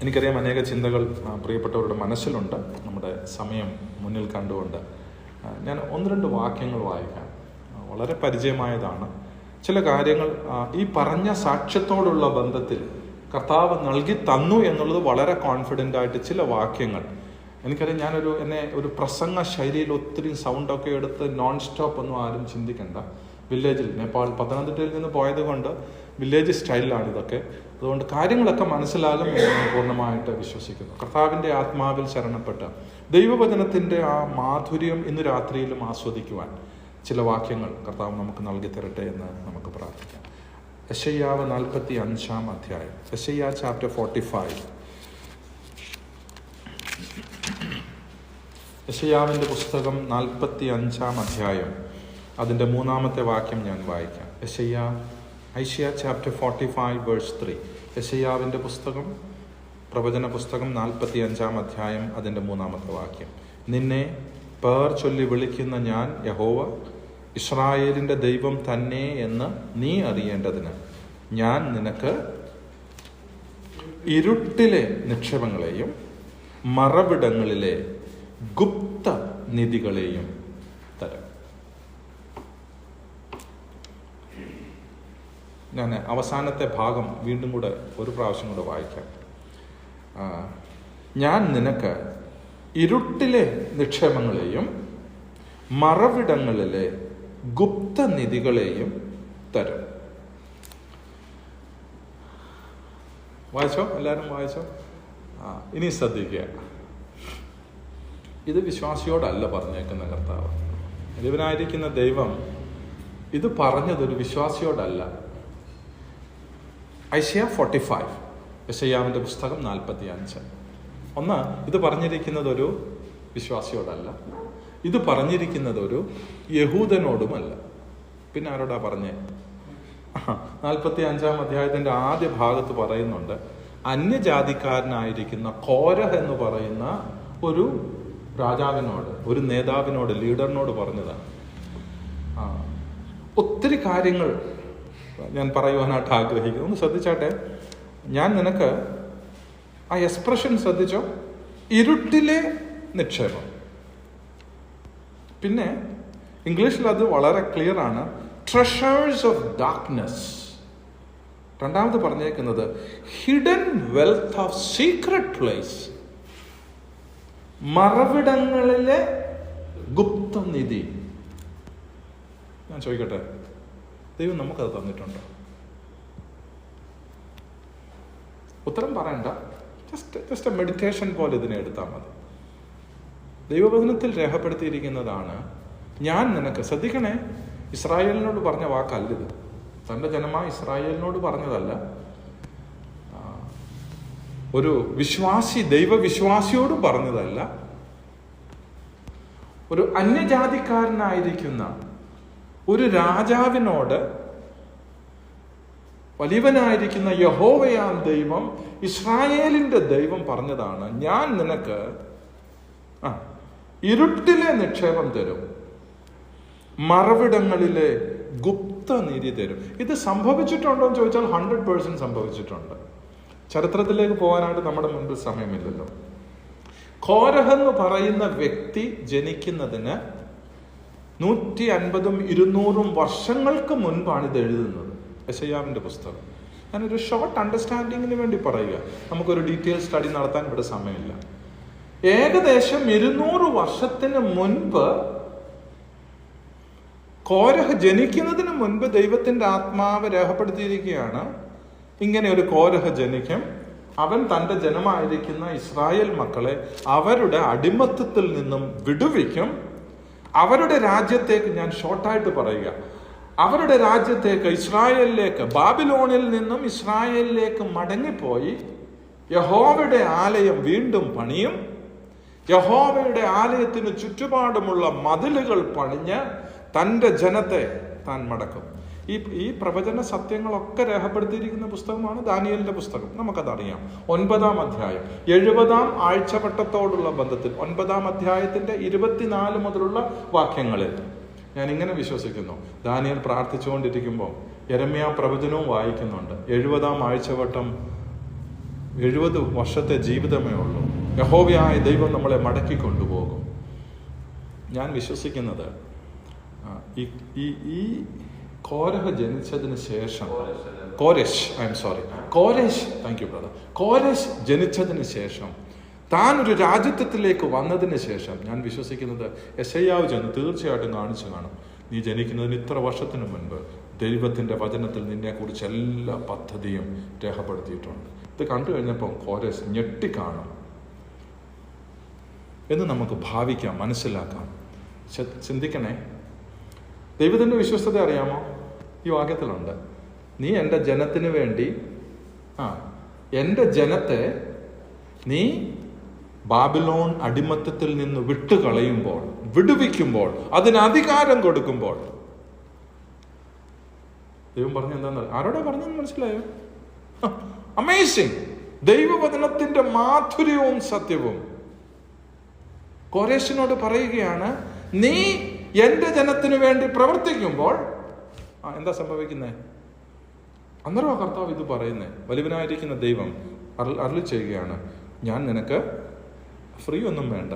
എനിക്കറിയാം അനേക ചിന്തകൾ പ്രിയപ്പെട്ടവരുടെ മനസ്സിലുണ്ട്. നമ്മുടെ സമയം മുന്നിൽ കണ്ടുകൊണ്ട് ഞാൻ 1-2 വാക്യങ്ങൾ വായിക്കാം. വളരെ പരിചയമായതാണ്. ചില കാര്യങ്ങൾ ഈ പറഞ്ഞ സാക്ഷ്യത്തോടുള്ള ബന്ധത്തിൽ കർത്താവ് നൽകി തന്നു എന്നുള്ളത് വളരെ കോൺഫിഡൻ്റ് ആയിട്ട് ചില വാക്യങ്ങൾ എനിക്കറിയാം. എന്നെ ഒരു പ്രസംഗ ശൈലിയിൽ ഒത്തിരി സൗണ്ടൊക്കെ എടുത്ത് നോൺ സ്റ്റോപ്പ് ഒന്നും ആരും ചിന്തിക്കണ്ട. വില്ലേജിൽ നേപ്പാൾ പത്തനംതിട്ടയിൽ നിന്ന് പോയത് കൊണ്ട് വില്ലേജ് സ്റ്റൈലിലാണ് ഇതൊക്കെ. അതുകൊണ്ട് കാര്യങ്ങളൊക്കെ മനസ്സിലാകും എന്ന് ഞാൻ പൂർണ്ണമായിട്ട് വിശ്വസിക്കുന്നു. കർത്താവിൻ്റെ ആത്മാവിൽ ശരണപ്പെട്ട ദൈവവചനത്തിൻ്റെ ആ മാധുര്യം ഇന്ന് രാത്രിയിലും ആസ്വദിക്കുവാൻ ചില വാക്യങ്ങൾ കർത്താവ് നമുക്ക് നൽകി തരട്ടെ എന്ന് നമുക്ക് പ്രാർത്ഥിക്കാം. യെശയ്യാവ് 45-ാം അധ്യായം, യെശയ്യാ ചാപ്റ്റർ 45. യെശയ്യാവിൻ്റെ പുസ്തകം 45-ാം അധ്യായം, അതിൻ്റെ 3-ാമത്തെ വാക്യം ഞാൻ വായിക്കാം. ഐശയ്യാ ചാപ്റ്റർ 45 വേഴ്സ് 3. യെശയ്യാവിൻ്റെ പുസ്തകം, പ്രവചന പുസ്തകം 45-ാം അധ്യായം, അതിൻ്റെ 3-ാമത്തെ വാക്യം. നിന്നെ പേർ ചൊല്ലി വിളിക്കുന്ന ഞാൻ യഹോവ, ഇസ്രായേലിൻ്റെ ദൈവം തന്നെ എന്ന് നീ അറിയേണ്ടതിന് ഞാൻ നിനക്ക് ഇരുട്ടിലെ നിക്ഷേപങ്ങളെയും മറവിടങ്ങളിലെ ഗുപ്ത നിധികളെയും തരാം. ഞാൻ അവസാനത്തെ ഭാഗം വീണ്ടും കൂടെ ഒരു പ്രാവശ്യം കൂടെ വായിക്കാം. ഞാൻ നിനക്ക് ഇരുട്ടിലെ നിക്ഷേപങ്ങളെയും മറവിടങ്ങളിലെ ഗുപ്ത നിധികളെയും തരും. വായിച്ചോ? എല്ലാവരും വായിച്ചോ? ഇനി ശ്രദ്ധിക്കുക. ഇത് വിശ്വാസിയോടല്ല പറഞ്ഞേക്കുന്ന കർത്താവ്. ദൈവനായിരിക്കുന്ന ദൈവം ഇത് പറഞ്ഞതൊരു വിശ്വാസിയോടല്ല. ഐശയ്യാ 45, യെശയ്യാവിൻ്റെ പുസ്തകം 45. ഇത് പറഞ്ഞിരിക്കുന്നത് ഒരു വിശ്വാസിയോടല്ല, ഇത് പറഞ്ഞിരിക്കുന്നത് ഒരു യഹൂദനോടുമല്ല. പിന്നെ ആരോടാ പറഞ്ഞേ? 45-ാം അധ്യായത്തിൻ്റെ ആദ്യ ഭാഗത്ത് പറയുന്നുണ്ട്, അന്യജാതിക്കാരനായിരിക്കുന്ന കോരഹ് എന്ന് പറയുന്ന ഒരു രാജാവിനോട്, ഒരു നേതാവിനോട്, ലീഡറിനോട് പറഞ്ഞതാണ്. ഒത്തിരി കാര്യങ്ങൾ ഞാൻ പറയുവാനായിട്ട് ആഗ്രഹിക്കുന്നു. ഒന്ന് ശ്രദ്ധിച്ചാട്ടെ. ഞാൻ നിനക്ക് ആ എക്സ്പ്രഷൻ ശ്രദ്ധിച്ചോ? ഇരുട്ടിലെ നിക്ഷേപം. പിന്നെ ഇംഗ്ലീഷിൽ അത് വളരെ ക്ലിയർ ആണ്, ട്രഷേഴ്സ് ഓഫ് ഡാർക്ക്നെസ്. രണ്ടാമത് പറഞ്ഞേക്കുന്നത് hidden wealth of secret place, മറവിടങ്ങളിലെ ഗുപ്തനിധി. ഞാൻ ചോദിക്കട്ടെ, ദൈവം നമുക്കത് തന്നിട്ടുണ്ടോ? ഉത്തരം പറയണ്ട, ജസ്റ്റ് മെഡിറ്റേഷൻ പോലെ ഇതിനെ എടുത്താൽ മതി. ദൈവവചനത്തിൽ രേഖപ്പെടുത്തിയിരിക്കുന്നതാണ്, ഞാൻ നിനക്ക്. ശ്രദ്ധിക്കണേ, ഇസ്രായേലിനോട് പറഞ്ഞ വാക്കല്ലിത്. തൻ്റെ ജനമായ ഇസ്രായേലിനോട് പറഞ്ഞതല്ല, ഒരു വിശ്വാസി ദൈവവിശ്വാസിയോടും പറഞ്ഞതല്ല, ഒരു അന്യജാതിക്കാരനായിരിക്കുന്ന ഒരു രാജാവിനോട് വലിയവനായിരിക്കുന്ന യഹോവയാം ദൈവം, ഇസ്രായേലിൻ്റെ ദൈവം പറഞ്ഞതാണ്, ഞാൻ നിനക്ക് ഇരുട്ടിലെ നിക്ഷേപം തരും, മറവിടങ്ങളിലെ ഗുപ്തനിധി തരും. ഇത് സംഭവിച്ചിട്ടുണ്ടോ എന്ന് ചോദിച്ചാൽ 100% സംഭവിച്ചിട്ടുണ്ട്. ചരിത്രത്തിലേക്ക് പോകാനായിട്ട് നമ്മുടെ മുൻപിൽ സമയമില്ലല്ലോ. കോരഹ് എന്ന് പറയുന്ന വ്യക്തി ജനിക്കുന്നതിന് 150-200 വർഷങ്ങൾക്ക് മുൻപാണ് ഇത് എഴുതുന്നത്, യെശയ്യാവിൻ്റെ പുസ്തകം. ഞാനൊരു ഷോർട്ട് അണ്ടർസ്റ്റാൻഡിങ്ങിന് വേണ്ടി പറയുക, നമുക്കൊരു ഡീറ്റെയിൽ സ്റ്റഡി നടത്താൻ ഇവിടെ സമയമില്ല. ഏകദേശം 200 വർഷത്തിന് മുൻപ്, കോരഹ് ജനിക്കുന്നതിന് മുൻപ് ദൈവത്തിൻ്റെ ആത്മാവ് രേഖപ്പെടുത്തിയിരിക്കുകയാണ്, ഇങ്ങനെ ഒരു കോരഹ് ജനിക്കും, അവൻ തൻ്റെ ജനമായിരിക്കുന്ന ഇസ്രായേൽ മക്കളെ അവരുടെ അടിമത്തത്തിൽ നിന്നും വിടുവിക്കും, അവരുടെ രാജ്യത്തേക്ക്, ഞാൻ ഷോർട്ടായിട്ട് പറയുക, അവരുടെ രാജ്യത്തേക്ക്, ഇസ്രായേലിലേക്ക്, ബാബിലോണിൽ നിന്നും ഇസ്രായേലിലേക്ക് മടങ്ങിപ്പോയി യഹോവയുടെ ആലയം വീണ്ടും പണിയും, യഹോവയുടെ ആലയത്തിന് ചുറ്റുപാടുമുള്ള മതിലുകൾ പണിഞ്ഞ് തൻ്റെ ജനത്തെ താൻ മടക്കും. ഈ പ്രവചന സത്യങ്ങളൊക്കെ രേഖപ്പെടുത്തിയിരിക്കുന്ന പുസ്തകമാണ് ദാനിയേലിന്റെ പുസ്തകം. നമുക്കതറിയാം. 9-ാം അധ്യായം 70-ാം ആഴ്ചവട്ടത്തോടുള്ള ബന്ധത്തിൽ 9-ാം അധ്യായത്തിന്റെ 24 മുതലുള്ള വാക്യങ്ങളിൽ ഞാൻ ഇങ്ങനെ വിശ്വസിക്കുന്നു, ദാനിയേൽ പ്രാർത്ഥിച്ചുകൊണ്ടിരിക്കുമ്പോൾ യെരമ്യാ പ്രവചനവും വായിക്കുന്നുണ്ട്. 70-ാം ആഴ്ചവട്ടം 70 വർഷത്തെ ജീവിതമേ ഉള്ളൂ. യഹോവയായ ദൈവം നമ്മളെ മടക്കി കൊണ്ടുപോകും. ഞാൻ വിശ്വസിക്കുന്നത് ഈ കോരഹ് ജനിച്ചതിന് ശേഷം കോരേശ് ജനിച്ചതിന് ശേഷം താൻ ഒരു രാജ്യത്വത്തിലേക്ക് വന്നതിന് ശേഷം ഞാൻ വിശ്വസിക്കുന്നത് യെശയ്യാവ് ചെന്ന് തീർച്ചയായിട്ടും കാണിച്ചു കാണും, നീ ജനിക്കുന്നതിന് ഇത്ര വർഷത്തിന് മുൻപ് ദൈവത്തിൻ്റെ വചനത്തിൽ നിന്നെക്കുറിച്ച് എല്ലാ പദ്ധതിയും രേഖപ്പെടുത്തിയിട്ടുണ്ട്. ഇത് കണ്ടു കഴിഞ്ഞപ്പോൾ കോരേശ് ഞെട്ടിക്കാണും എന്ന് നമുക്ക് ഭാവിക്കാം, മനസ്സിലാക്കാം. ചിന്തിക്കണേ, ദൈവത്തിൻ്റെ വിശ്വസ്തത അറിയാമോ? ഈ വാക്യത്തിലുണ്ട്, നീ എൻ്റെ ജനത്തിന് വേണ്ടി എൻ്റെ ജനത്തെ നീ ബാബിലോൺ അടിമത്തത്തിൽ നിന്ന് വിട്ടുകളയുമ്പോൾ, വിടുവിക്കുമ്പോൾ, അതിന് അധികാരം കൊടുക്കുമ്പോൾ. ദൈവം പറഞ്ഞ എന്താന്ന് ആരോടാ പറഞ്ഞെന്ന് മനസ്സിലായോ? അമേസിങ്! ദൈവവചനത്തിന്റെ മാധുര്യവും സത്യവും. കോരേശിനോട് പറയുകയാണ്, നീ എന്റെ ജനത്തിനു വേണ്ടി പ്രവർത്തിക്കുമ്പോൾ എന്താ സംഭവിക്കുന്നേ? അന്നേരം കർത്താവ് ഇത് പറയുന്നേ, വലിയവനായിരിക്കുന്ന ദൈവം അരുളി ചെയ്യുകയാണ്, ഞാൻ നിനക്ക് ഫ്രീ ഒന്നും വേണ്ട,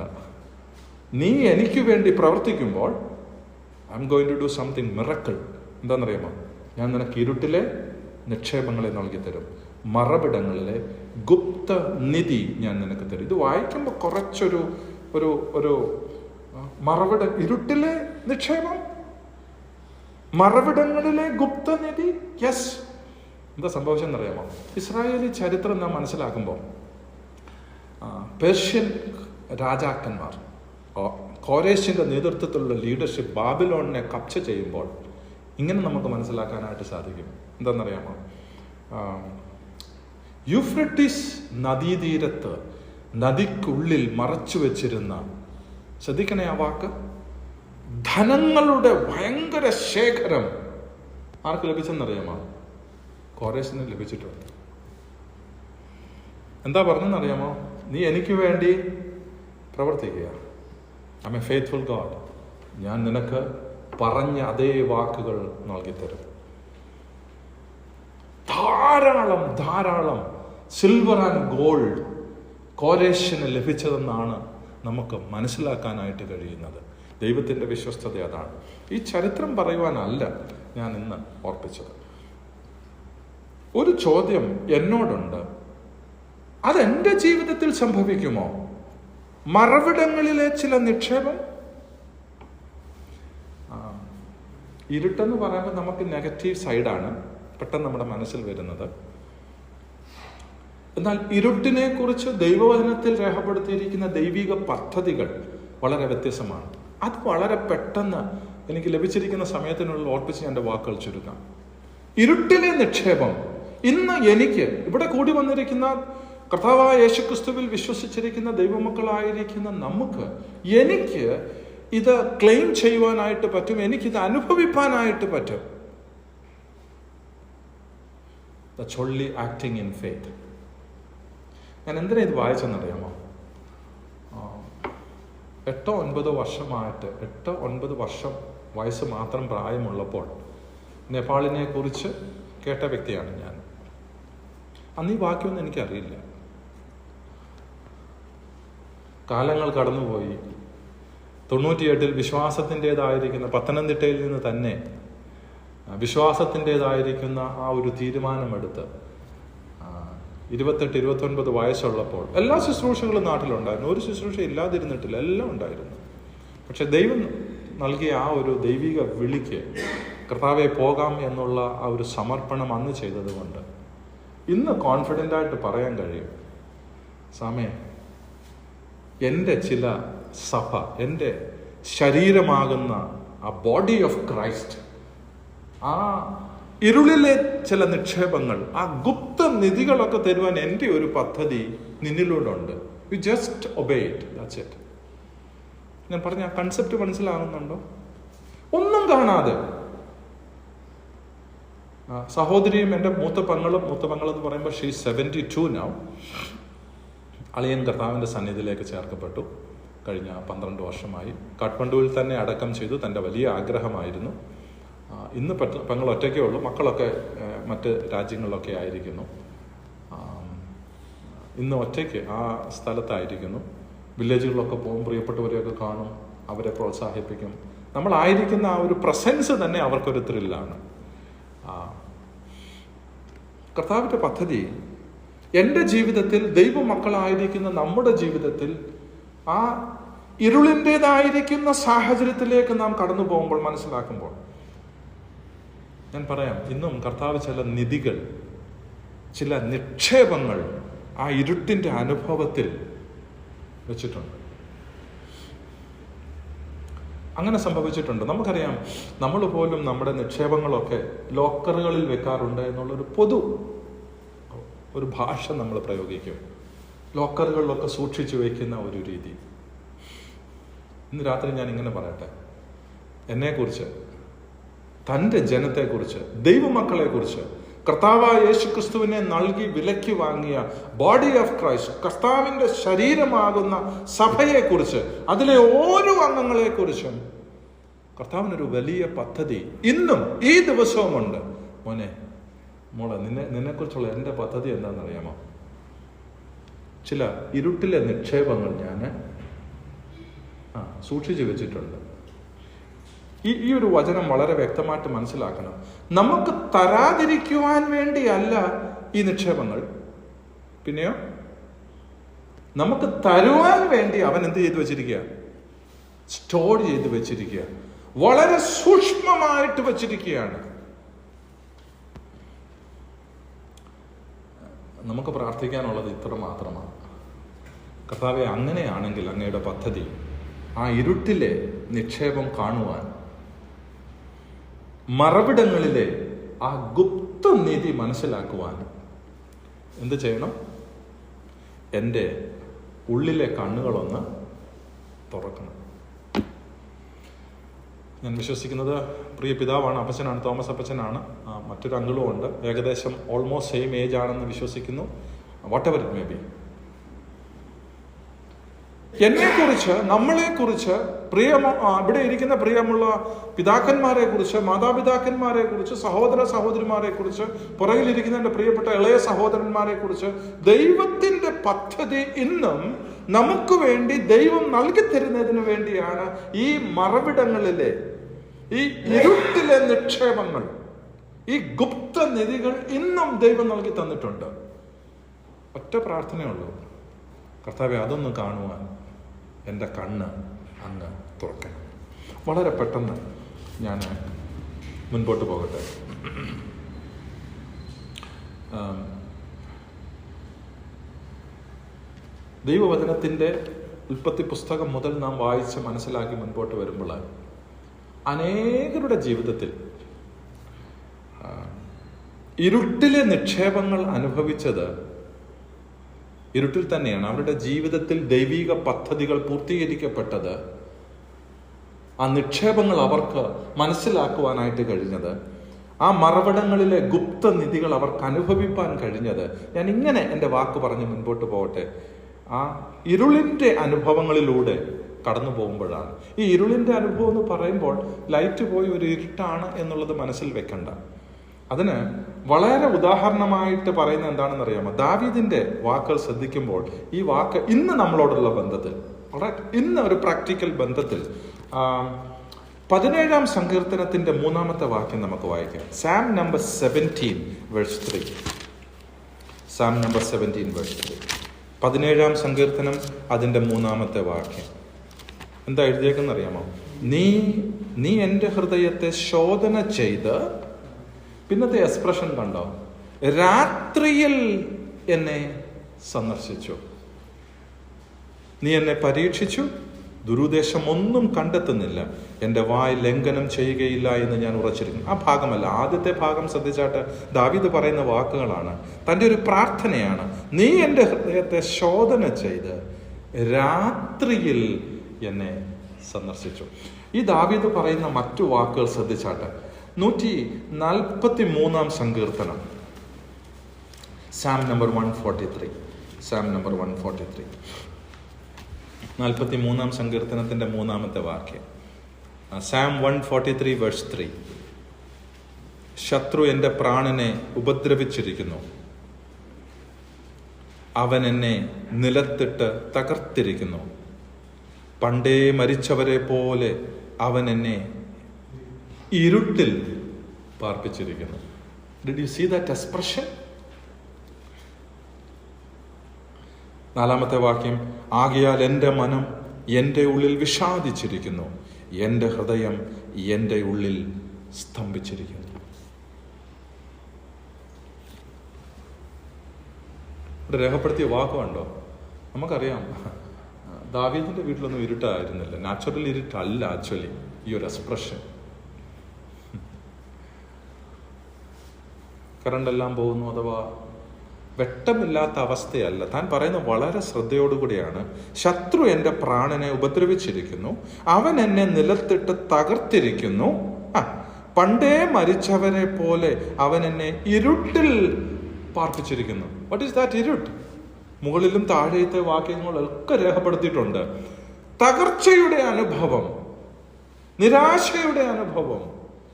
നീ എനിക്ക് വേണ്ടി പ്രവർത്തിക്കുമ്പോൾ I am going to do something miracle. എന്താണെന്നറിയാമോ? ഞാൻ നിനക്ക് ഇരുട്ടിലെ നിക്ഷേപങ്ങളെ നൽകി തരും, മറവിടങ്ങളിലെ ഗുപ്ത നിധി ഞാൻ നിനക്ക് തരും. ഇത് വായിക്കുമ്പോൾ കുറച്ചൊരു ഒരു ഒരു മറവിട, ഇരുട്ടിലെ നിക്ഷേപം, മറവിടങ്ങളിലെ ഗുപ്തനിധി. യെസ്. എന്താ സംഭവിച്ചെന്നറിയാമോ? ഇസ്രായേലി ചരിത്രം നാം മനസ്സിലാക്കുമ്പോൾ പേർഷ്യൻ രാജാക്കന്മാർ കോരേശിന്റെ നേതൃത്വത്തിലുള്ള ലീഡർഷിപ്പ് ബാബിലോണിനെ കബ്ജ ചെയ്യുമ്പോൾ ഇങ്ങനെ നമുക്ക് മനസ്സിലാക്കാനായിട്ട് സാധിക്കും. എന്താണെന്നറിയാമോ? യൂഫ്രട്ടീസ് നദീതീരത്ത് നദിക്കുള്ളിൽ മറച്ചു വെച്ചിരുന്ന, ശ്രദ്ധിക്കണേ ആ വാക്ക്, ധനങ്ങളുടെ ഭയങ്കര ശേഖരം ആർക്ക് ലഭിച്ചെന്നറിയാമോ? കോരേശിന് ലഭിച്ചിട്ടുണ്ട്. എന്താ പറഞ്ഞെന്നറിയാമോ? നീ എനിക്ക് വേണ്ടി പ്രവർത്തിക്കുക, I M A faithful God, ഞാൻ നിനക്ക് പറഞ്ഞ അതേ വാക്കുകൾ നൽകിത്തരും. ധാരാളം ധാരാളം സിൽവർ ആൻഡ് ഗോൾഡ് കോരേശിന് ലഭിച്ചതെന്നാണ് നമുക്ക് മനസ്സിലാക്കാനായിട്ട് കഴിയുന്നത്. ദൈവത്തിൻ്റെ വിശ്വസ്തത അതാണ്. ഈ ചരിത്രം പറയുവാനല്ല ഞാൻ ഇന്ന് ഓർപ്പിച്ചത്. ഒരു ചോദ്യം എന്നോടുണ്ട്, അതെൻ്റെ ജീവിതത്തിൽ സംഭവിക്കുമോ? മറവിടങ്ങളിലെ ചില നിക്ഷേപം. ഇരുട്ടെന്ന് പറയുമ്പോൾ നമുക്ക് നെഗറ്റീവ് സൈഡാണ് പെട്ടെന്ന് നമ്മുടെ മനസ്സിൽ വരുന്നത്. എന്നാൽ ഇരുട്ടിനെ കുറിച്ച് ദൈവവചനത്തിൽ രേഖപ്പെടുത്തിയിരിക്കുന്ന ദൈവിക പദ്ധതികൾ വളരെ വ്യത്യസ്തമാണ്. അത് വളരെ പെട്ടെന്ന് എനിക്ക് ലഭിച്ചിരിക്കുന്ന സമയത്തിനുള്ള ഓർപ്പിച്ച് എൻ്റെ വാക്കുകൾ ചുരുക്കാം. ഇരുട്ടിലെ നിക്ഷേപം ഇന്ന് എനിക്ക് ഇവിടെ കൂടി വന്നിരിക്കുന്ന കർത്താവായ യേശുക്രിസ്തുവിൽ വിശ്വസിച്ചിരിക്കുന്ന ദൈവമക്കളായിരിക്കുന്ന നമുക്ക്, എനിക്ക് ഇത് ക്ലെയിം ചെയ്യുവാനായിട്ട് പറ്റും, എനിക്കിത് അനുഭവിപ്പാനായിട്ട് പറ്റും. That's only acting in faith. ഞാൻ എന്തിനാ ഇത് വായിച്ചെന്നറിയാമോ? 8-9 വർഷമായിട്ട് 8-9 വർഷം വയസ്സ് മാത്രം പ്രായമുള്ളപ്പോൾ നേപ്പാളിനെ കുറിച്ച് കേട്ട വ്യക്തിയാണ് ഞാൻ. അന്ന് ഈ വാക്യമൊന്നും എനിക്കറിയില്ല. കാലങ്ങൾ കടന്നുപോയി. 98 വിശ്വാസത്തിൻ്റെതായിരിക്കുന്ന പത്തനംതിട്ടയിൽ നിന്ന് തന്നെ വിശ്വാസത്തിൻ്റെതായിരിക്കുന്ന ആ ഒരു തീരുമാനമെടുത്ത് 28-29 വയസ്സുള്ളപ്പോൾ എല്ലാ ശുശ്രൂഷകളും നാട്ടിലുണ്ടായിരുന്നു. ഒരു ശുശ്രൂഷ ഇല്ലാതിരുന്നിട്ടില്ല, എല്ലാം ഉണ്ടായിരുന്നു. പക്ഷെ ദൈവം നൽകിയ ആ ഒരു ദൈവിക വിളിക്ക്, കർത്താവെ പോകാം എന്നുള്ള ആ ഒരു സമർപ്പണം അന്ന് ചെയ്തതുകൊണ്ട് ഇന്ന് കോൺഫിഡൻ്റായിട്ട് പറയാൻ കഴിയും, സാമേ, എൻ്റെ ചില സഭ, എൻ്റെ ശരീരമാകുന്ന ആ ബോഡി ഓഫ് ക്രൈസ്റ്റ്, ആ ഇരുളിലെ ചില നിക്ഷേപങ്ങൾ, ആ ഗുപ്ത നിധികളൊക്കെ തരുവാൻ എൻ്റെ ഒരു പദ്ധതി നിന്നിലൂടെ ഉണ്ട്. You just obey it, that's it. ഞാൻ പറഞ്ഞ ആ കൺസെപ്റ്റ് മനസ്സിലാകുന്നുണ്ടോ? ഒന്നും കാണാതെ സഹോദരിയും എൻ്റെ മൂത്ത പെങ്ങളെന്ന് പറയുമ്പോൾ ഷീ 72 നൗ. അളിയൻ കർത്താവിൻ്റെ സന്നിധിയിലേക്ക് ചേർക്കപ്പെട്ടു. കഴിഞ്ഞ 12 വർഷമായി കാഠ്മണ്ഡുവിൽ തന്നെ അടക്കം ചെയ്തു. തൻ്റെ വലിയ ആഗ്രഹമായിരുന്നു. ഇന്ന് പെങ്ങൾ ഒറ്റയ്ക്കേ ഉള്ളൂ. മക്കളൊക്കെ മറ്റ് രാജ്യങ്ങളിലൊക്കെ ആയിരിക്കുന്നു. ഇന്ന് ഒറ്റയ്ക്ക് ആ സ്ഥലത്തായിരിക്കുന്നു. വില്ലേജുകളിലൊക്കെ പോകും, പ്രിയപ്പെട്ടവരെയൊക്കെ കാണും, അവരെ പ്രോത്സാഹിപ്പിക്കും. നമ്മളായിരിക്കുന്ന ആ ഒരു പ്രസൻസ് തന്നെ അവർക്കൊരു ത്രില്ലാണ്. കർത്താവിൻ്റെ പദ്ധതി എൻ്റെ ജീവിതത്തിൽ, ദൈവമക്കളായിരിക്കുന്ന നമ്മുടെ ജീവിതത്തിൽ ആ ഇരുളിൻ്റെതായിരിക്കുന്ന സാഹചര്യത്തിലേക്ക് നാം കടന്നു പോകുമ്പോൾ, മനസ്സിലാക്കുമ്പോൾ, ഞാൻ പറയാം, ഇന്നും കർത്താവ് ചില നിധികൾ, ചില നിക്ഷേപങ്ങൾ ആ ഇരുട്ടിൻ്റെ അനുഭവത്തിൽ വെച്ചിട്ടുണ്ട്. അങ്ങനെ സംഭവിച്ചിട്ടുണ്ട്. നമുക്കറിയാം, നമ്മൾ പോലും നമ്മുടെ നിക്ഷേപങ്ങളൊക്കെ ലോക്കറുകളിൽ വെക്കാറുണ്ട് എന്നുള്ളൊരു ഒരു ഭാഷ നമ്മൾ പ്രയോഗിക്കും. ലോക്കറുകളിലൊക്കെ സൂക്ഷിച്ചു വയ്ക്കുന്ന ഒരു രീതി. ഇന്ന് രാത്രി ഞാൻ ഇങ്ങനെ പറയട്ടെ, എന്നെക്കുറിച്ച്, തൻ്റെ ജനത്തെക്കുറിച്ച്, ദൈവമക്കളെക്കുറിച്ച്, കർത്താവായ യേശു ക്രിസ്തുവിനെ നൽകി വിലയ്ക്ക് വാങ്ങിയ ബോഡി ഓഫ് ക്രൈസ്റ്റ്, കർത്താവിൻ്റെ ശരീരമാകുന്ന സഭയെക്കുറിച്ച്, അതിലെ ഓരോ അംഗങ്ങളെക്കുറിച്ചും കർത്താവിനൊരു വലിയ പദ്ധതി ഇന്നും ഈ ദിവസവുമുണ്ട്. മോളെ, നിന്നെക്കുറിച്ചുള്ള എൻ്റെ പദ്ധതി എന്താണെന്നറിയാമോ? ചില ഇരുട്ടിലെ നിക്ഷേപങ്ങൾ ഞാൻ സൂക്ഷിച്ചു വെച്ചിട്ടുണ്ട്. ഈ ഒരു വചനം വളരെ വ്യക്തമായിട്ട് മനസ്സിലാക്കണം. നമുക്ക് തരാതിരിക്കുവാൻ വേണ്ടിയല്ല ഈ നിക്ഷേപങ്ങൾ, പിന്നെയോ നമുക്ക് തരുവാൻ വേണ്ടി അവൻ എന്ത് ചെയ്തു വെച്ചിരിക്കുക? സ്റ്റോർ ചെയ്ത് വെച്ചിരിക്കുക, വളരെ സൂക്ഷ്മമായിട്ട് വെച്ചിരിക്കുകയാണ്. നമുക്ക് പ്രാർത്ഥിക്കാനുള്ളത് ഇത്ര മാത്രമാണ്. കർത്താവേ, അങ്ങനെയാണെങ്കിൽ അങ്ങയുടെ പദ്ധതി ആ ഇരുട്ടിലെ നിക്ഷേപം കാണുവാൻ, മറവിടങ്ങളിലെ ആ ഗുപ്തനിധി മനസ്സിലാക്കുവാൻ എന്ത് ചെയ്യണം? എൻ്റെ ഉള്ളിലെ കണ്ണുകളൊന്ന് തുറക്കണം. ഞാൻ വിശ്വസിക്കുന്നത് പ്രിയ പിതാവാണ്, അപ്പച്ചനാണ്, തോമസ് അപ്പച്ചനാണ്. മറ്റൊരു അങ്കിളും ഉണ്ട്, ഏകദേശം ഓൾമോസ്റ്റ് സെയിം ഏജ് ആണെന്ന് വിശ്വസിക്കുന്നു. What ever it may B. എന്നെക്കുറിച്ച്, നമ്മളെക്കുറിച്ച്, ഇവിടെ ഇരിക്കുന്ന പ്രിയമുള്ള പിതാക്കന്മാരെ കുറിച്ച്, മാതാപിതാക്കന്മാരെ കുറിച്ച്, സഹോദര സഹോദരിമാരെ കുറിച്ച്, പുറകിലിരിക്കുന്ന എൻ്റെ പ്രിയപ്പെട്ട ഇളയ സഹോദരന്മാരെ കുറിച്ച് ദൈവത്തിൻ്റെ പദ്ധതി ഇന്നും നമുക്ക് വേണ്ടി ദൈവം നൽകി തരുന്നതിന് വേണ്ടിയാണ്. ഈ മറവിടങ്ങളിലെ, ഈ ഇരുട്ടിലെ നിക്ഷേപങ്ങൾ, ഈ ഗുപ്ത നിധികൾ ഇന്നും ദൈവം നൽകി തന്നിട്ടുണ്ട്. ഒറ്റ പ്രാർത്ഥനയുള്ളൂ, കർത്താവേ, അതൊന്ന് കാണുവാൻ എൻ്റെ കണ്ണ് അങ്ങ് തുറക്കണം. വളരെ പെട്ടെന്ന് ഞാൻ മുൻപോട്ട് പോകട്ടെ. ദൈവവചനത്തിൻ്റെ ഉൽപ്പത്തി പുസ്തകം മുതൽ നാം വായിച്ച് മനസ്സിലാക്കി മുൻപോട്ട് വരുമ്പോൾ അനേകരുടെ ജീവിതത്തിൽ ഇരുട്ടിലെ നിക്ഷേപങ്ങൾ അനുഭവിച്ചത് ഇരുട്ടിൽ തന്നെയാണ്. അവരുടെ ജീവിതത്തിൽ ദൈവിക പദ്ധതികൾ പൂർത്തീകരിക്കപ്പെട്ടത്, ആ നിക്ഷേപങ്ങൾ അവർക്ക് മനസ്സിലാക്കുവാനായിട്ട് കഴിഞ്ഞത്, ആ മറവിടങ്ങളിലെ ഗുപ്തനിധികൾ അവർക്ക് അനുഭവിപ്പാൻ കഴിഞ്ഞത്. ഞാൻ ഇങ്ങനെ എൻ്റെ വാക്ക് പറഞ്ഞ് മുൻപോട്ട് പോകട്ടെ. ആ ഇരുളിൻ്റെ അനുഭവങ്ങളിലൂടെ കടന്നു പോകുമ്പോഴാണ്. ഈ ഇരുളിൻ്റെ അനുഭവം എന്ന് പറയുമ്പോൾ ലൈറ്റ് പോയി ഒരു ഇരുട്ടാണ് എന്നുള്ളത് മനസ്സിൽ വെക്കണ്ട. അതിന് വളരെ ഉദാഹരണമായിട്ട് പറയുന്നത് എന്താണെന്ന് അറിയാമോ? ദാവീദിന്റെ വാക്കുകൾ ശ്രദ്ധിക്കുമ്പോൾ ഈ വാക്ക് ഇന്ന് നമ്മളോടുള്ള ബന്ധത്തിൽ, ഇന്ന് ഒരു പ്രാക്ടിക്കൽ ബന്ധത്തിൽ 17-ാം സങ്കീർത്തനത്തിന്റെ 3-ാമത്തെ വാക്യം നമുക്ക് വായിക്കാം. Psalm number 17 verse 3. Psalm number 17 verse 3. 17-ാം സങ്കീർത്തനം അതിന്റെ 3-ാമത്തെ വാക്യം എന്താ എഴുതിയേക്കെന്ന് അറിയാമോ? നീ എൻ്റെ ഹൃദയത്തെ ശോധന ചെയ്ത്, പിന്നത്തെ എക്സ്പ്രഷൻ കണ്ടോ? രാത്രിയിൽ എന്നെ സന്ദർശിച്ചു, നീ എന്നെ പരീക്ഷിച്ചു, ദുരുദ്ദേശം ഒന്നും കണ്ടെത്തുന്നില്ല, എൻ്റെ വായ് ലംഘനം ചെയ്യുകയില്ല എന്ന് ഞാൻ ഉറച്ചിരിക്കുന്നു. ആ ഭാഗമല്ല, ആദ്യത്തെ ഭാഗം ശ്രദ്ധിച്ചാട്ട് ദാവീദ് പറയുന്ന വാക്കുകളാണ്, തൻ്റെ ഒരു പ്രാർത്ഥനയാണ്. നീ എൻ്റെ ഹൃദയത്തെ ശോധന ചെയ്ത് രാത്രിയിൽ എന്നെ സന്ദർശിച്ചു. ഈ ദാവീദ് പറയുന്ന മറ്റു വാക്കുകൾ ശ്രദ്ധിച്ചാട്ട് 143-ാം സങ്കീർത്തനം, Psalm number 143. Psalm number 143. 43-ാം സങ്കീർത്തനത്തിന്റെ 3-ാമത്തെ വാക്യം. Psalm 143 verse 3. ശത്രു എൻ്റെ പ്രാണനെ ഉപദ്രവിച്ചിരിക്കുന്നു, അവൻ എന്നെ നിലത്തിട്ട് തകർത്തിരിക്കുന്നു. പണ്ടേ മരിച്ചവരെ പോലെ അവൻ എന്നെ ഇരുട്ടിൽ പാർപ്പിച്ചിരിക്കുന്നു. Did you see that expression? 4-ാമത്തെ വാക്യം, ആകയാൽ എൻ്റെ മനം എൻ്റെ ഉള്ളിൽ വിഷാദിച്ചിരിക്കുന്നു, എൻ്റെ ഹൃദയം എൻ്റെ ഉള്ളിൽ സ്തംഭിച്ചിരിക്കുന്നു. ഇവിടെ രേഖപ്പെടുത്തിയ വാക്കുണ്ടോ? നമുക്കറിയാം, ദാവീദിന്റെ വീട്ടിലൊന്നും ഇരുട്ടായിരുന്നില്ല. നാച്ചുറൽ ഇരുട്ടല്ല ആക്ച്വലി ഈ ഒരു എക്സ്പ്രഷൻ. കറണ്ടെല്ലാം പോകുന്നു, അഥവാ വെട്ടമില്ലാത്ത അവസ്ഥയല്ല. താൻ പറയുന്നത് വളരെ ശ്രദ്ധയോടുകൂടിയാണ്. ശത്രു എൻ്റെ പ്രാണനെ ഉപദ്രവിച്ചിരിക്കുന്നു, അവൻ എന്നെ നിലത്തിട്ട് തകർത്തിരിക്കുന്നു. പണ്ടേ മരിച്ചവരെ പോലെ അവൻ എന്നെ ഇരുട്ടിൽ പാർപ്പിച്ചിരിക്കുന്നു. വാട്ട് ഈസ് ദാറ്റ് ഇരുട്ട്? മുകളിലും താഴെയത്തെ വാക്യങ്ങളൊക്കെ രേഖപ്പെടുത്തിയിട്ടുണ്ട്. തകർച്ചയുടെ അനുഭവം, നിരാശയുടെ അനുഭവം,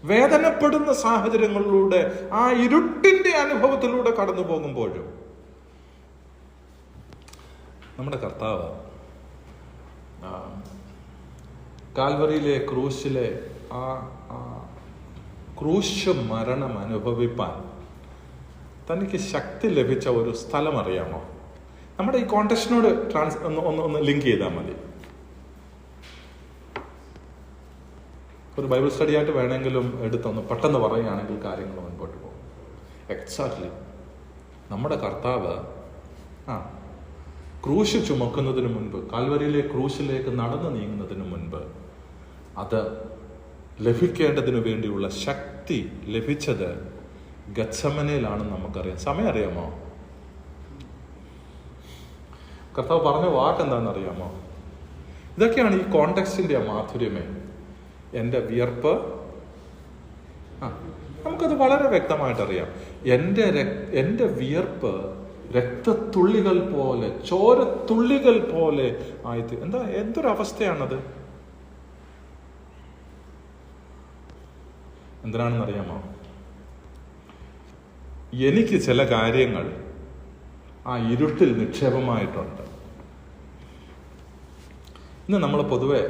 വേദനപ്പെടുന്ന സാഹചര്യങ്ങളിലൂടെ, ആ ഇരുട്ടിന്റെ അനുഭവത്തിലൂടെ കടന്നു പോകുമ്പോഴും നമ്മുടെ കർത്താവ് കാൽവറിയിലെ ക്രൂശിലെ ആ ക്രൂശ് മരണം അനുഭവിപ്പാൻ തനിക്ക് ശക്തി ലഭിച്ച ഒരു സ്ഥലം അറിയാമോ? നമ്മുടെ ഈ കോണ്ടെക്സ്റ്റിനോട് ഒന്ന് ലിങ്ക് ചെയ്താൽ മതി. ഒരു ബൈബിൾ സ്റ്റഡി ആയിട്ട് വേണമെങ്കിലും എടുത്തൊന്ന് പെട്ടെന്ന് പറയുകയാണെങ്കിൽ കാര്യങ്ങൾ മുൻപോട്ട് പോകും. എക്സാക്ട്ലി നമ്മുടെ കർത്താവ് ക്രൂശ് ചുമക്കുന്നതിന് മുൻപ്, കാൽവരിയിലെ ക്രൂശിലേക്ക് നടന്നു നീങ്ങുന്നതിന് മുൻപ്, അത് ലഭിക്കേണ്ടതിനു വേണ്ടിയുള്ള ശക്തി ലഭിച്ചത് ഗത്സമനയിലാണെന്ന് നമുക്കറിയാം. സമയം അറിയാമോ? കർത്താവ് പറഞ്ഞ വാക്കെന്താണെന്നറിയാമോ? ഇതൊക്കെയാണ് ഈ കോണ്ടെക്സ്റ്റിന്റെ മാധുര്യമേ. എൻ്റെ വിയർപ്പ്, നമുക്കത് വളരെ വ്യക്തമായിട്ടറിയാം. എൻ്റെ വിയർപ്പ് രക്തത്തുള്ളികൾ പോലെ, ചോരത്തുള്ളികൾ പോലെ ആയിട്ട്, എന്തൊരവസ്ഥയാണത്? എന്തിനാണെന്നറിയാമോ? എനിക്ക് ചില കാര്യങ്ങൾ ആ ഇരുട്ടിൽ നിക്ഷേപമായിട്ടുണ്ട്. ഇന്ന് നമ്മൾ പൊതുവെ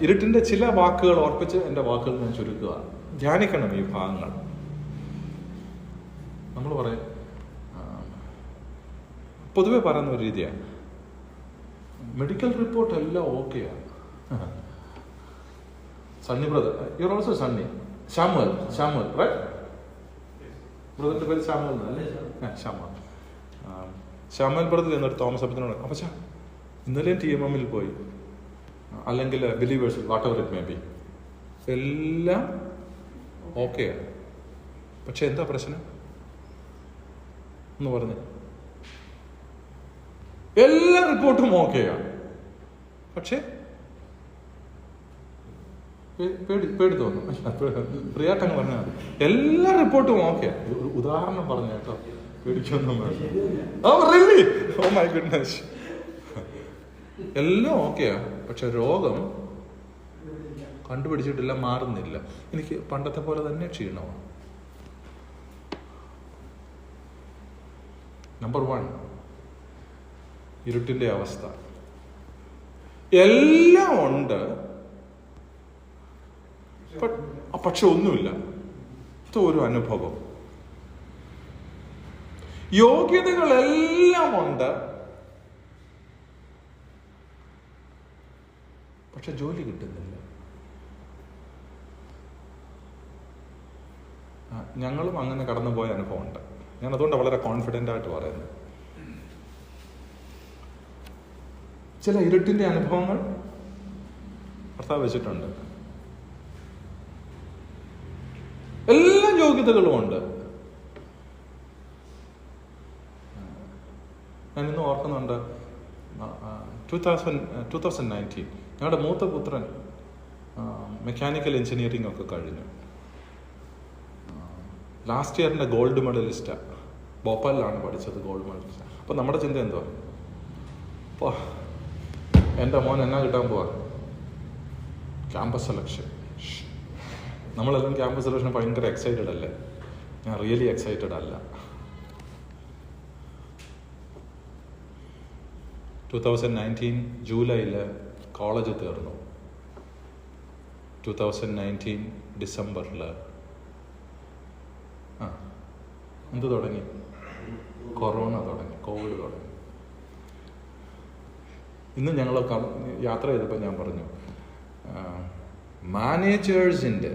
ഇരുട്ടിന്റെ ചില വാക്കുകൾ ഓർപ്പിച്ച് എൻ്റെ വാക്കുകൾ ഞാൻ ചുരുക്കുക. ധ്യാനിക്കണം ഈ ഭാഗങ്ങൾ. നമ്മൾ പറയും, പൊതുവെ പറയുന്ന ഒരു രീതിയാണ്, മെഡിക്കൽ റിപ്പോർട്ട് എല്ലാം ഓക്കെയാണ്. Sunny brother, you are also Sunny, Shamuel right? ബ്രദറിന്റെ പേര് ശാമുൽ അല്ലേ? ശാമുൽ ബ്രദർ എന്നൊരു തോമസ് അപ്പത്തിനോട്, അപ്പച്ചാ ഇന്നലെയും TMM പോയി, അല്ലെങ്കിൽ ബിലീവേഴ്സിൽ, whatever it may be, എല്ലാം ഓക്കെയാണ്. പക്ഷെ എന്താ പ്രശ്നം എന്ന് പറഞ്ഞ്? എല്ലാ റിപ്പോർട്ടും ഓക്കെയാണ്, പക്ഷെ പേടി തോന്നും. പ്രിയാട്ടങ്ങൾ പറഞ്ഞാൽ എല്ലാ റിപ്പോർട്ടും ഓക്കെയാണ്. ഉദാഹരണം പറഞ്ഞു കേട്ടോ, പേടിക്കൊന്നും വേണ്ട. ഓ മൈ ഗുഡ്നസ്, എല്ലാം ഓക്കെയാണ്, പക്ഷെ രോഗം കണ്ടുപിടിച്ചിട്ടില്ല, മാറുന്നില്ല. എനിക്ക് പണ്ടത്തെ പോലെ തന്നെ ക്ഷീണമാണ്. നമ്പർ 1, ഇരുട്ടിന്റെ അവസ്ഥ. എല്ലാം ഉണ്ട്, പക്ഷെ ഒന്നുമില്ല. ഒരു അനുഭവം. യോഗ്യതകളെല്ലാം ഉണ്ട്, പക്ഷെ ജോലി കിട്ടുന്നില്ല. ഞങ്ങളും അങ്ങനെ കടന്നുപോയ അനുഭവമുണ്ട്. ഞാൻ അതുകൊണ്ട് വളരെ കോൺഫിഡൻ്റ് ആയിട്ട് പറയുന്നത്. ചില ഇരുട്ടിന്റെ അനുഭവങ്ങൾ കർത്താവ് വെച്ചിട്ടുണ്ട്. എല്ലാ യോഗ്യതകളും ഉണ്ട്. ഞാൻ ഇന്ന് ഓർക്കുന്നുണ്ട്, 2019 ഞങ്ങളുടെ മൂത്ത പുത്രൻ മെക്കാനിക്കൽ എഞ്ചിനീയറിംഗ് ഒക്കെ കഴിഞ്ഞു. Last ഇയറിൻ്റെ gold മെഡലിസ്റ്റാണ്. ഭോപ്പാലിലാണ് പഠിച്ചത്, ഗോൾഡ് മെഡലിസ്റ്റ്. അപ്പം നമ്മുടെ ചിന്ത എന്തുവാ? അപ്പോൾ എൻ്റെ മോൻ എന്നാ കിട്ടാൻ പോവാ? Campus selection. നമ്മളെല്ലാം ക്യാമ്പസ് സെലക്ഷന് ഭയങ്കര എക്സൈറ്റഡ് അല്ലേ? ഞാൻ റിയലി എക്സൈറ്റഡ് അല്ല. 2019 ജൂലൈയിൽ കോളേജ് തീർന്നു. 2019 ഡിസംബറിൽ എന്ത് തുടങ്ങി? കൊറോണ തുടങ്ങി, കോവിഡ് തുടങ്ങി. ഇന്ന് ഞങ്ങൾ യാത്ര ചെയ്തപ്പോൾ ഞാൻ പറഞ്ഞു, മാനേജേഴ്സിൻ്റെ,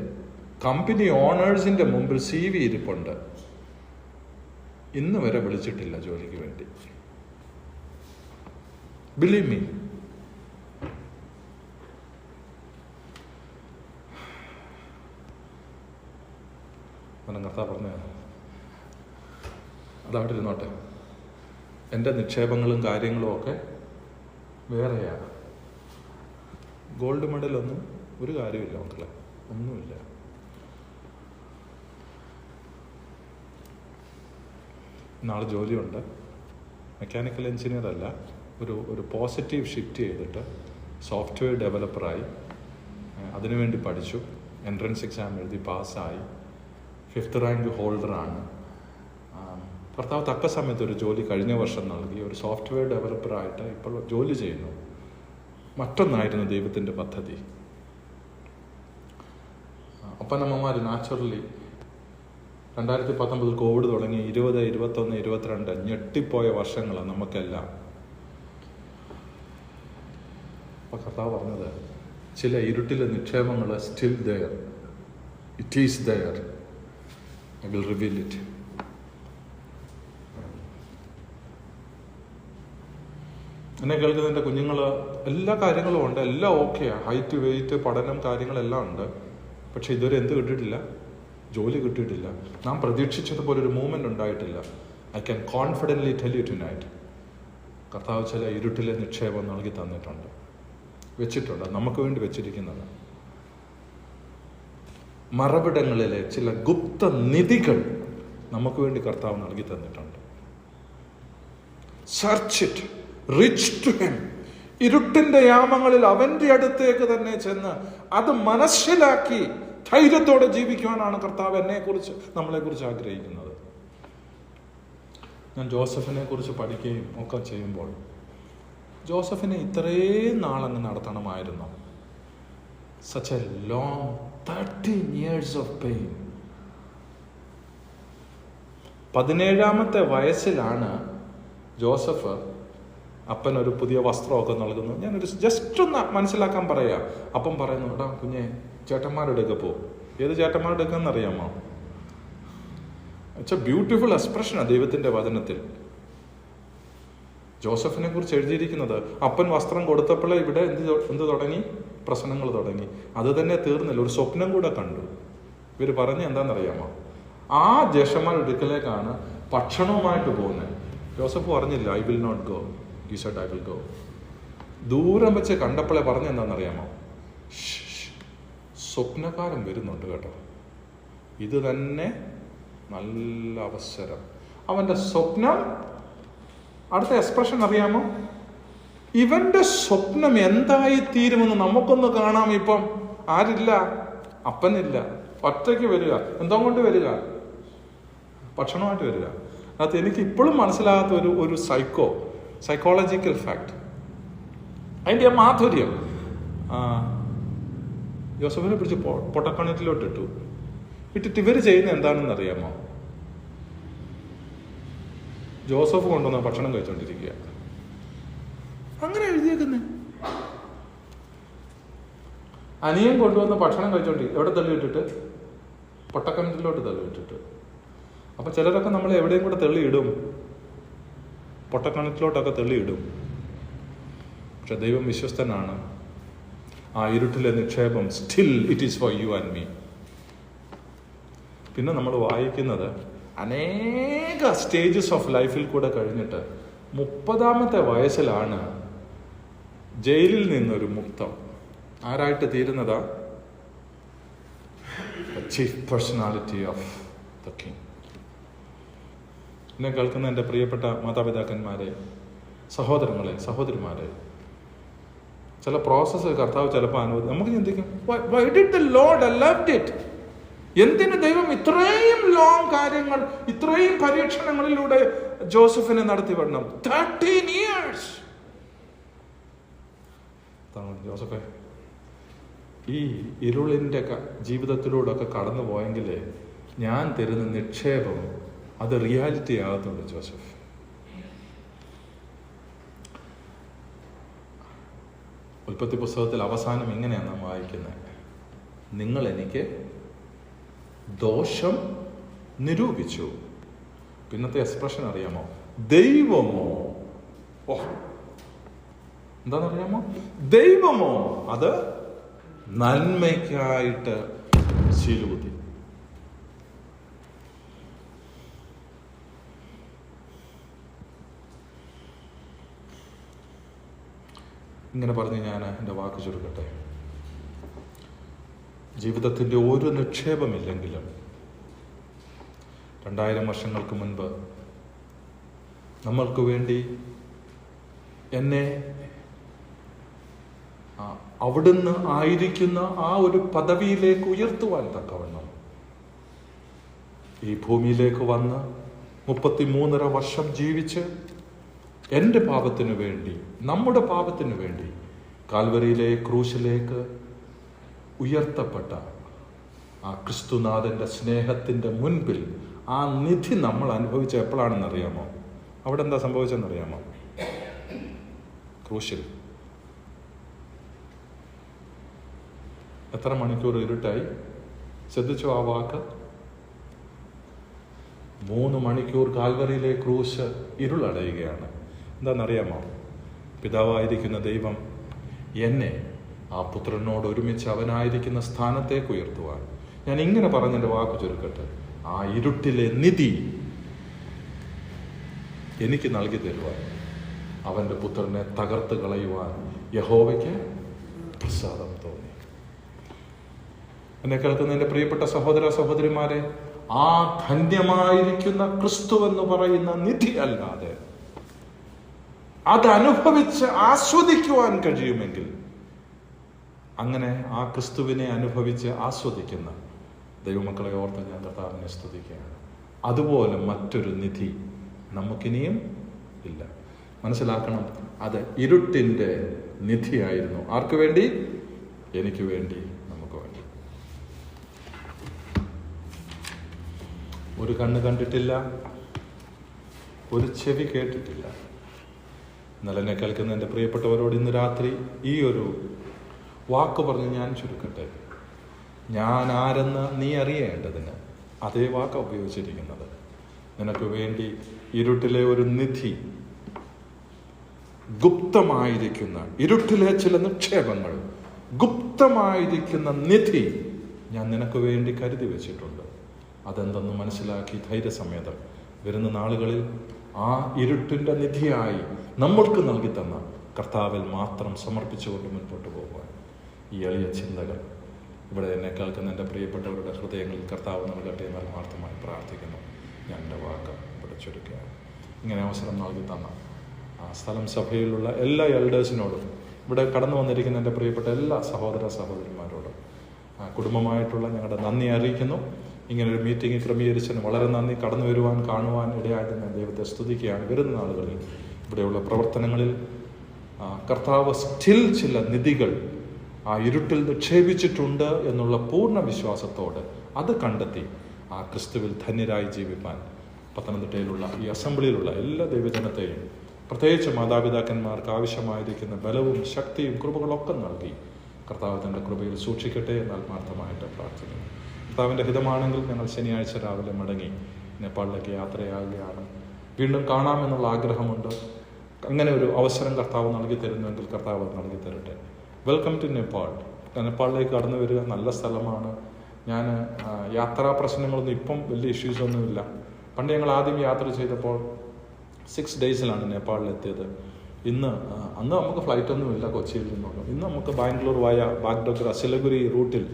കമ്പനി ഓണേഴ്സിൻ്റെ മുമ്പിൽ CV ഇരിപ്പുണ്ട്, ഇന്ന് വരെ വിളിച്ചിട്ടില്ല ജോലിക്ക് വേണ്ടി. Believe me. കർത്താവ് പറഞ്ഞു, അതവിടെ ഇരുന്നോട്ടെ, എൻ്റെ നിക്ഷേപങ്ങളും കാര്യങ്ങളും ഒക്കെ വേറെയാണ്. ഗോൾഡ് മെഡലൊന്നും ഒരു കാര്യമില്ല മക്കളെ, ഒന്നുമില്ല. നാളെ ജോലിയുണ്ട്. മെക്കാനിക്കൽ എഞ്ചിനീയർ അല്ല, ഒരു പോസിറ്റീവ് ഷിഫ്റ്റ് ചെയ്തിട്ട് സോഫ്റ്റ്വെയർ ഡെവലപ്പറായി. അതിനുവേണ്ടി പഠിച്ചു, എൻട്രൻസ് എക്സാം എഴുതി പാസ്സായി, 5th റാങ്ക് ഹോൾഡറാണ്. ഭർത്താവ് തക്ക സമയത്ത് ഒരു ജോലി കഴിഞ്ഞ വർഷം നൽകി, ഒരു സോഫ്റ്റ്വെയർ ഡെവലപ്പറായിട്ട് ഇപ്പോൾ ജോലി ചെയ്യുന്നു. മറ്റൊന്നായിരുന്നു ദൈവത്തിൻ്റെ പദ്ധതി. അപ്പനമ്മമാർ നാച്ചുറലി 2019 കോവിഡ് തുടങ്ങി 20, 21, 22 ഞെട്ടിപ്പോയ വർഷങ്ങളാണ് നമുക്കെല്ലാം. അപ്പം കർത്താവ് പറഞ്ഞത്, ചില ഇരുട്ടിലെ നിക്ഷേപങ്ങൾ still there, it is there, I will reveal it. എന്നെ കേൾക്കുന്നതിൻ്റെ കുഞ്ഞുങ്ങൾ, എല്ലാ കാര്യങ്ങളും ഉണ്ട്, എല്ലാം ഓക്കെയാണ്, ഹൈറ്റ്, വെയിറ്റ്, പഠനം, കാര്യങ്ങളെല്ലാം ഉണ്ട്. പക്ഷെ ഇതുവരെ എന്ത് കിട്ടിയിട്ടില്ല? ജോലി കിട്ടിയിട്ടില്ല. നാം പ്രതീക്ഷിച്ചതുപോലെ ഒരു മൂവ്മെൻ്റ് ഉണ്ടായിട്ടില്ല. I can confidently tell you tonight, കർത്താവ് ചില ഇരുട്ടിലെ നിക്ഷേപം നൽകി തന്നിട്ടുണ്ട്, വെച്ചിട്ടുണ്ട്, നമുക്ക് വേണ്ടി വെച്ചിരിക്കുന്നത്. മറവിടങ്ങളിലെ ചില ഗുപ്ത നിധികൾ നമുക്ക് വേണ്ടി കർത്താവ് നൽകി തന്നിട്ടുണ്ട്. Search it, reach to him. ഇരുട്ടിന്റെ യാമങ്ങളിൽ അവന്റെ അടുത്തേക്ക് തന്നെ ചെന്ന് അത് മനസ്സിലാക്കി ധൈര്യത്തോടെ ജീവിക്കുവാനാണ് കർത്താവ് എന്നെക്കുറിച്ച്, നമ്മളെക്കുറിച്ച് ആഗ്രഹിക്കുന്നത്. ഞാൻ ജോസഫിനെ കുറിച്ച് പഠിക്കുകയും ഒക്കെ ചെയ്യുമ്പോൾ, ജോസഫിനെ ഇത്രയും നാളങ്ങ് നടത്തണമായിരുന്നു. Such a long 13 years of pain. 17ാമത്തെ വയസ്സിലാണ് ജോസഫ് അപ്പനൊരു പുതിയ വസ്ത്രമൊക്കെ നൽകുന്നു. ഞാനൊരു ജസ്റ്റ് ഒന്ന് മനസ്സിലാക്കാൻ പറയാം. അപ്പം പറയുന്നു, എടാ കുഞ്ഞെ, ചേട്ടന്മാരുടെ ഒക്കെ പോകും. ഏത് ചേട്ടന്മാരുടെ ഒക്കെ എന്നറിയാമോ? ഇറ്റ്സ് എ ബ്യൂട്ടിഫുൾ എക്സ്പ്രഷനാണ് ദൈവത്തിൻ്റെ വചനത്തിൽ. ജോസഫിനെ കുറിച്ച് എഴുതിയിരിക്കുന്നത്, അപ്പൻ വസ്ത്രം കൊടുത്തപ്പോഴേ ഇവിടെ എന്ത് തുടങ്ങി? പ്രശ്നങ്ങൾ തുടങ്ങി. അത് തന്നെ തീർന്നില്ല, ഒരു സ്വപ്നം കൂടെ കണ്ടു. ഇവർ പറഞ്ഞ് എന്താണെന്നറിയാമോ? ആ ജ്യേഷ്ഠന്മാരുടെ അടുക്കലേക്കാണ് ഭക്ഷണവുമായിട്ട് പോകുന്നത്. ജോസഫ് പറഞ്ഞില്ല, I will not go. He said, I will go. ദൂരം വെച്ച് കണ്ടപ്പോഴേ പറഞ്ഞ എന്താണെന്നറിയാമോ? സ്വപ്നകാലം വരുന്നുണ്ട് കേട്ടോ, ഇത് തന്നെ നല്ല അവസരം. അവന്റെ സ്വപ്നം, അടുത്ത എക്സ്പ്രഷൻ അറിയാമോ? ഇവന്റെ സ്വപ്നം എന്തായി തീരുമെന്ന് നമുക്കൊന്ന് കാണാം. ഇപ്പം ആരില്ല, അപ്പനില്ല, ഒറ്റയ്ക്ക് വരിക. എന്തോ കൊണ്ട് വരിക? ഭക്ഷണമായിട്ട് വരിക. അത് എനിക്ക് ഇപ്പോഴും മനസ്സിലാകാത്ത ഒരു സൈക്കോളജിക്കൽ ഫാക്ട്, അതിൻ്റെ മാധുര്യം. ജോസഫിനെ പിടിച്ച് പൊട്ടക്കണറ്റിലോട്ട് ഇട്ടിട്ട് ഇവർ ചെയ്യുന്ന എന്താണെന്ന് അറിയാമോ? ജോസഫ് കൊണ്ടുവന്ന ഭക്ഷണം കഴിച്ചോണ്ടിരിക്കുക. അങ്ങനെ എഴുതിയേക്കുന്നേ. അനിയൻ കൊണ്ടുവന്ന ഭക്ഷണം കഴിച്ചോണ്ടിരിക്കുക. എവിടെ തള്ളിയിട്ടിട്ട്? പൊട്ടക്കണറ്റിലോട്ട് തള്ളിയിട്ടിട്ട്. അപ്പൊ ചിലരൊക്കെ നമ്മൾ എവിടെയും കൂടെ തള്ളിയിടും, പൊട്ടക്കണറ്റിലോട്ടൊക്കെ തള്ളിയിടും. പക്ഷെ ദൈവം വിശ്വസ്തനാണ്. ആ ഇരുട്ടിലെ നിക്ഷേപം still it is for you and me. പിന്നെ നമ്മൾ വായിക്കുന്നത്, അനേക സ്റ്റേജസ് ഓഫ് ലൈഫിൽ കൂടെ കഴിഞ്ഞിട്ട് 30ാമത്തെ വയസ്സിലാണ് ജയിലിൽ നിന്നൊരു മുക്തം. ആരായിട്ട് തീരുന്നതാ? Chief personality of the king. എന്നെ കേൾക്കുന്ന എൻ്റെ പ്രിയപ്പെട്ട മാതാപിതാക്കന്മാരെ, സഹോദരങ്ങളെ, സഹോദരിമാരെ, ചില പ്രോസസ്സ് കർത്താവ് ചിലപ്പോൾ അനുവദിക്കും. നമുക്ക് ചിന്തിക്കും, why did the Lord allowed it? എന്തിന് ദൈവം ഇത്രയും ലോങ് കാര്യങ്ങൾ, ഇത്രയും പരീക്ഷണങ്ങളിലൂടെ ജോസഫിനെ നടത്തി വിടണം? 13 years. ജോസഫേ, ഈ ഇരുളിൻ്റെ ജീവിതത്തിലൂടെയൊക്കെ കടന്നു പോയെങ്കിൽ ഞാൻ തരുന്ന നിക്ഷേപം അത് റിയാലിറ്റി ആകത്തുള്ളൂ ജോസഫ്. ഉൽപ്പത്തി പുസ്തകത്തിൽ അവസാനം ഇങ്ങനെയാണ് നാം വായിക്കുന്നത്: നിങ്ങൾ എനിക്ക് ദോഷം നിരൂപിച്ചു. പിന്നത്തെ എക്സ്പ്രഷൻ അറിയാമോ? ദൈവമോ. എന്താണെന്നറിയാമോ? ദൈവമോ അത് നന്മയ്ക്കായിട്ട് ശീലുകുത്തി. ഇങ്ങനെ പറഞ്ഞ് ഞാൻ എൻ്റെ വാക്ക് ചുരുക്കട്ടെ. ജീവിതത്തിൻ്റെ ഒരു നിക്ഷേപമില്ലെങ്കിലും 2000 വർഷങ്ങൾക്ക് മുൻപ് നമ്മൾക്ക് വേണ്ടി എന്നെ അവിടുന്ന് ആയിരിക്കുന്ന ആ ഒരു പദവിയിലേക്ക് ഉയർത്തുവാൻ തക്കവണ്ണം ഈ ഭൂമിയിലേക്ക് വന്ന് 33.5 വർഷം ജീവിച്ച് എൻ്റെ പാപത്തിനു വേണ്ടി, നമ്മുടെ പാപത്തിനു വേണ്ടി കാൽവരിയിലെ ക്രൂശിലേക്ക് ഉയർത്തപ്പെട്ട ആ ക്രിസ്തുനാഥൻ്റെ സ്നേഹത്തിൻ്റെ മുൻപിൽ ആ നിധി നമ്മൾ അനുഭവിച്ച എപ്പോഴാണെന്നറിയാമോ? അവിടെ എന്താ സംഭവിച്ചെന്നറിയാമോ? ക്രൂശിൽ എത്ര മണിക്കൂർ ഇരുട്ടായി? ശ്രദ്ധിച്ചോ ആ വാക്ക്? 3 മണിക്കൂർ കാൽവരിയിലെ ക്രൂശ് ഇരുളടയുകയാണ്. എന്താണെന്നറിയാമോ? പിതാവായിരിക്കുന്ന ദൈവം എന്നെ ആ പുത്രനോട് ഒരുമിച്ച് അവനായിരിക്കുന്ന സ്ഥാനത്തേക്ക് ഉയർത്തുവാൻ, ഞാൻ ഇങ്ങനെ പറഞ്ഞെൻ്റെ വാക്ക് ചുരുക്കട്ടെ, ആ ഇരുട്ടിലെ നിധി എനിക്ക് നൽകി തരുവാൻ, അവൻ്റെ പുത്രനെ തകർത്ത് കളയുവാൻ യഹോവയ്ക്ക് പ്രസാദം തോന്നി. എന്നെ കേൾക്കുന്ന എൻ്റെ പ്രിയപ്പെട്ട സഹോദര സഹോദരിമാരെ, ആ ധന്യമായിരിക്കുന്ന ക്രിസ്തു എന്ന് പറയുന്ന നിധി അല്ലാതെ അതനുഭവിച്ച് ആസ്വദിക്കുവാൻ കഴിയുമെങ്കിൽ, അങ്ങനെ ആ ക്രിസ്തുവിനെ അനുഭവിച്ച് ആസ്വദിക്കുന്ന ദൈവമക്കളെ ഓർത്ത് ഞാൻ കർത്താവിനെ സ്തുതിക്കുകയാണ്. അതുപോലെ മറ്റൊരു നിധി നമുക്കിനിയും ഇല്ല. മനസ്സിലാക്കണം, അത് ഇരുട്ടിൻ്റെ നിധിയായിരുന്നു. ആർക്ക് വേണ്ടി? എനിക്ക് വേണ്ടി, നമുക്ക് വേണ്ടി. ഒരു കണ്ണ് കണ്ടിട്ടില്ല, ഒരു ചെവി കേട്ടിട്ടില്ല. ഇന്നലെ എന്നെ കേൾക്കുന്ന എൻ്റെ പ്രിയപ്പെട്ടവരോട് ഇന്ന് രാത്രി ഈ ഒരു വാക്ക് പറഞ്ഞ് ഞാൻ ചുരുക്കട്ടെ. ഞാൻ ആരെന്ന് നീ അറിയേണ്ടതിന് അതേ വാക്ക് ഉപയോഗിച്ചിരിക്കുന്നത്. നിനക്ക് വേണ്ടി ഇരുട്ടിലെ ഒരു നിധി, ഗുപ്തമായിരിക്കുന്ന ഇരുട്ടിലെ ചില നിക്ഷേപങ്ങൾ, ഗുപ്തമായിരിക്കുന്ന നിധി ഞാൻ നിനക്ക് വേണ്ടി കരുതി വെച്ചിട്ടുണ്ട്. അതെന്തെന്ന് മനസ്സിലാക്കി ധൈര്യസമേതം വരുന്ന നാളുകളിൽ ആ ഇരുട്ടിൻ്റെ നിധിയായി നമ്മൾക്ക് നൽകി തന്ന കർത്താവിൽ മാത്രം സമർപ്പിച്ചുകൊണ്ട് മുൻപോട്ട് പോകുവാൻ ഈ എളിയ ചിന്തകൾ ഇവിടെ എന്നെ കേൾക്കുന്ന എൻ്റെ പ്രിയപ്പെട്ടവരുടെ ഹൃദയങ്ങളിൽ കർത്താവ് നൽകട്ടെ എന്ന് ആത്മാർത്ഥമായി പ്രാർത്ഥിക്കുന്നു. ഞാൻ എൻ്റെ വാക്ക് ഇവിടെ ചുരുക്കുകയാണ്. ഇങ്ങനെ അവസരം നൽകി തന്ന ആ സ്ഥലം സഭയിലുള്ള എല്ലാ എൽഡേഴ്സിനോടും, ഇവിടെ കടന്നു വന്നിരിക്കുന്ന എൻ്റെ പ്രിയപ്പെട്ട എല്ലാ സഹോദര സഹോദരിമാരോടും കുടുംബമായിട്ടുള്ള ഞങ്ങളുടെ നന്ദി അറിയിക്കുന്നു. ഇങ്ങനൊരു മീറ്റിംഗ് ക്രമീകരിച്ചതിന് വളരെ നന്ദി. കടന്നു വരുവാൻ, കാണുവാൻ ഇടയായിട്ട് ഞാൻ ദൈവത്തെ സ്തുതിക്കുകയാണ്. വരുന്ന നാളുകളിൽ ഇവിടെയുള്ള പ്രവർത്തനങ്ങളിൽ കർത്താവ് സ്റ്റിൽ ചില നിധികൾ ആ ഇരുട്ടിൽ നിക്ഷേപിച്ചിട്ടുണ്ട് എന്നുള്ള പൂർണ്ണ വിശ്വാസത്തോട് അത് കണ്ടെത്തി ആ ക്രിസ്തുവിൽ ധന്യരായി ജീവിപ്പാൻ പത്തനംതിട്ടയിലുള്ള ഈ അസംബ്ലിയിലുള്ള എല്ലാ ദൈവജനത്തെയും, പ്രത്യേകിച്ച് മാതാപിതാക്കന്മാർക്ക് ആവശ്യമായിരിക്കുന്ന ബലവും ശക്തിയും കൃപകളൊക്കെ നൽകി കർത്താവ് തൻ്റെ കൃപയിൽ സൂക്ഷിക്കട്ടെ എന്ന് ആത്മാർത്ഥമായിട്ട് പ്രാർത്ഥിക്കുന്നു. കർത്താവിൻ്റെ ഹിതമാണെങ്കിൽ ഞങ്ങൾ ശനിയാഴ്ച രാവിലെ മടങ്ങി നേപ്പാളിലേക്ക് യാത്രയാകുകയാണ്. വീണ്ടും കാണാമെന്നുള്ള ആഗ്രഹമുണ്ട്. അങ്ങനെ ഒരു അവസരം കർത്താവ് നൽകി തരുന്നുവെങ്കിൽ കർത്താവ് നൽകി തരട്ടെ. Welcome to Nepal. നേപ്പാളിലേക്ക് കടന്നു വരിക നല്ല സ്ഥലമാണ്. ഞാൻ യാത്രാ പ്രശ്നങ്ങളൊന്നും ഇപ്പം വലിയ ഇഷ്യൂസൊന്നുമില്ല. പണ്ട് ഞങ്ങൾ ആദ്യം യാത്ര ചെയ്തപ്പോൾ 6 ഡേയ്സിലാണ് നേപ്പാളിലെത്തിയത്. അന്ന് നമുക്ക് ഫ്ലൈറ്റൊന്നുമില്ല കൊച്ചിയിൽ നിന്നുള്ള. ഇന്ന് നമുക്ക് ബാംഗ്ലൂർ വയ ബാഗ്ഡോഗ്ര സിലിഗുരി റൂട്ടിൽ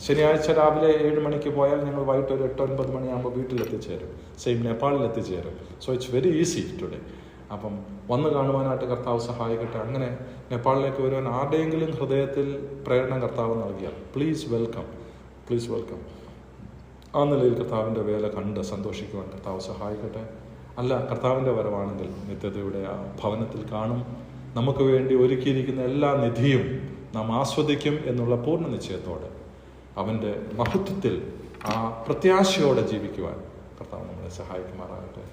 ശനിയാഴ്ച രാവിലെ 7 മണിക്ക് പോയാൽ ഞങ്ങൾ വൈകിട്ട് ഒരു 8-9 മണിയാകുമ്പോൾ വീട്ടിലെത്തിച്ചേരും. സെയിം നേപ്പാളിൽ എത്തിച്ചേരും. So it's very easy today. അപ്പം വന്ന് കാണുവാനായിട്ട് കർത്താവ് സഹായിക്കട്ടെ. അങ്ങനെ നേപ്പാളിലേക്ക് വരുവാൻ ആരുടെയെങ്കിലും ഹൃദയത്തിൽ പ്രേരണ കർത്താവ് നൽകിയാൽ പ്ലീസ് വെൽക്കം, പ്ലീസ് വെൽക്കം. ആ നിലയിൽ കർത്താവിൻ്റെ വേല കണ്ട് സന്തോഷിക്കുവാൻ കർത്താവ് സഹായിക്കട്ടെ. അല്ല, കർത്താവിൻ്റെ വരവാണെങ്കിൽ നിത്യതയുടെ ആ ഭവനത്തിൽ കാണും. നമുക്ക് വേണ്ടി ഒരുക്കിയിരിക്കുന്ന എല്ലാ നിധിയും നാം ആസ്വദിക്കും എന്നുള്ള പൂർണ്ണ നിശ്ചയത്തോടെ അവൻ്റെ മഹത്വത്തിൽ ആ പ്രത്യാശയോടെ ജീവിക്കുവാൻ കർത്താവ് നമ്മളെ സഹായിക്കുമാറാകട്ടെ.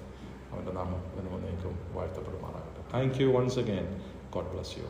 അവൻ്റെ നാമം എന്നേക്കും വാഴ്ത്തപ്പെടുമാറാകട്ടെ. Thank you once again. God bless U.